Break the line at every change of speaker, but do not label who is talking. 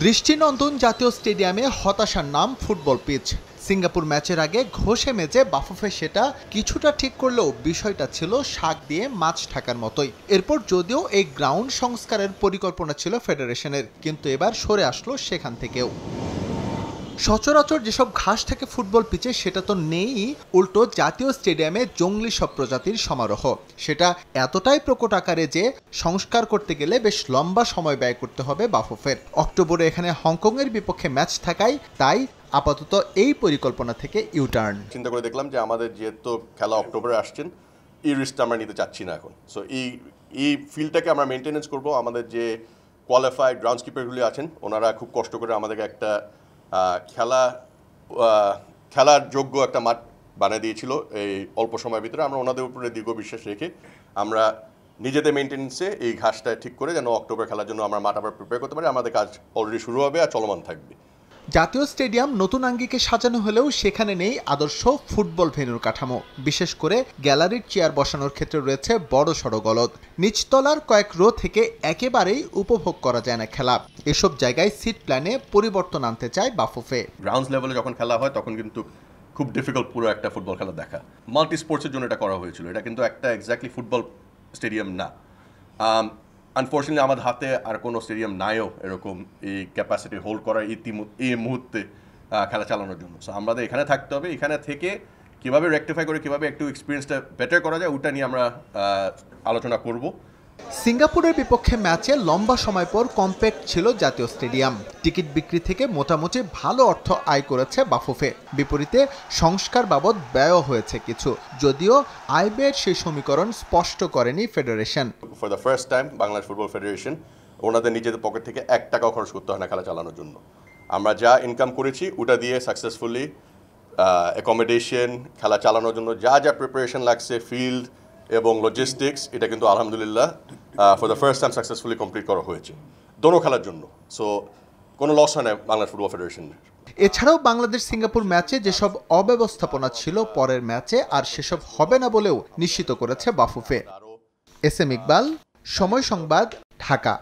দৃষ্টিনন্দন জাতীয় স্টেডিয়ামে হতাশার নাম ফুটবল পিচ। সিঙ্গাপুর ম্যাচের আগে ঘষে মেজে বাফুফে সেটা কিছুটা ঠিক করলেও বিষয়টা ছিল শাক দিয়ে মাছ ঢাকার মতোই। এরপর যদিও এই গ্রাউন্ড সংস্কারের পরিকল্পনা ছিল ফেডারেশনের, কিন্তু এবার সরে আসলো সেখান থেকেও। সচরাচর যেসব ঘাস থাকে ফুটবল পিচে সেটা তো নেই, উল্টো জাতীয় স্টেডিয়ামে জংলি সব প্রজাতির সমারোহ। সেটা এতটাই প্রকট আকারে যে সংস্কার করতে গেলে বেশ লম্বা সময় ব্যয় করতে হবে বাফুফের। অক্টোবরে এখানে হংকংয়ের বিপক্ষে ম্যাচ থাকায় তাই আপাতত এই পরিকল্পনা থেকে ইউটার্ন।
চিন্তা করে দেখলাম যে আমাদের যেহেতু খেলা অক্টোবরে আসছেন, এই রিস্কটা আমরা নিতে চাচ্ছি না এখন। সো এই ফিল্ডটাকে আমরা মেনটেনেন্স করব। আমাদের যে কোয়ালিফাইড গ্রাউন্ড কিপারগুলি আছেন ওনারা খুব কষ্ট করে আমাদেরকে একটা খেলার যোগ্য একটা মাঠ বানিয়ে দিয়েছিল এই অল্প সময়ের ভিতরে। আমরা ওনাদের উপরে দীর্ঘ বিশ্বাস রেখে আমরা নিজেদের মেনটেন্সে এই ঘাসটা ঠিক করে যেন অক্টোবর খেলার জন্য আমরা মাঠ আবার প্রিপেয়ার করতে পারি। আমাদের কাজ অলরেডি শুরু হবে আর চলমান থাকবে।
জাতীয় স্টেডিয়াম নতুন আঙ্গিকে সাজানো হলেও সেখানে নেই আদর্শ ফুটবল ভেন্যুর কাঠামো। বিশেষ করে গ্যালারির চেয়ার বসানোর ক্ষেত্রে রয়েছে বড় সড় গলদ। নিচতলার কয়েক রো থেকে একেবারেই উপভোগ করা যায় না খেলা। এসব জায়গায় সিট প্ল্যানে পরিবর্তন আনতে চায় বাফুফে।
গ্রাউন্ড লেভেলে যখন খেলা হয় তখন কিন্তু খুব ডিফিকাল্ট পুরো একটা ফুটবল খেলা দেখা। মাল্টি স্পোর্টসের জন্য এটা করা হয়েছিল। এটা কিন্তু একটা এক্স্যাক্টলি ফুটবল স্টেডিয়াম না। আনফর্চুনেটলি আমাদের হাতে আর কোনো স্টেডিয়াম নাইও এরকম এই ক্যাপাসিটি হোল্ড করার এই মুহূর্তে খেলা চালানোর জন্য। সো আমাদের এখানে থাকতে হবে। এখানে থেকে কীভাবে রেকটিফাই করে কীভাবে একটু এক্সপিরিয়েন্সটা বেটার করা যায় ওটা নিয়ে আমরা আলোচনা করব।
সিঙ্গাপুরের বিপক্ষে ম্যাচে লম্বা সময় পর কম্প্যাক্ট ছিল জাতীয় স্টেডিয়াম। টিকিট বিক্রি থেকে মোটামুটি ভালো অর্থ আয় করেছে বাফুফে। বিপরীতে সংস্কার বাবদ ব্যয় হয়েছে কিছু, যদিও আয় ব্যয়ের সেই সমীকরণ স্পষ্ট করেনি federation.
For the first time Bangladesh football federation ওনাদের নিজেদের পকেট থেকে 1 টাকাও খরচ করতে হয় না খেলা চালানোর জন্য। আমরা যা ইনকাম করেছি ওটা দিয়ে সাকসেসফুলি অ্যাকোমোডেশন, খেলা চালানোর জন্য যা যা প্রিপারেশন লাগছে, ফিল্ড এবং লজিস্টিক্স, এটা কিন্তু আলহামদুলিল্লাহ for the first time successfully complete করা হয়েছে দোনো খেলার জন্য। সো কোনো লস হয় না বাংলাদেশ ফুটবল ফেডারেশনের।
এছাড়াও বাংলাদেশ সিঙ্গাপুর ম্যাচে যেসব অব্যবস্থাপনা ছিল পরের ম্যাচে আর সেসব হবে না বলেও নিশ্চিত করেছে বাফুফে। এস এম ইকবাল, সময় সংবাদ, ঢাকা।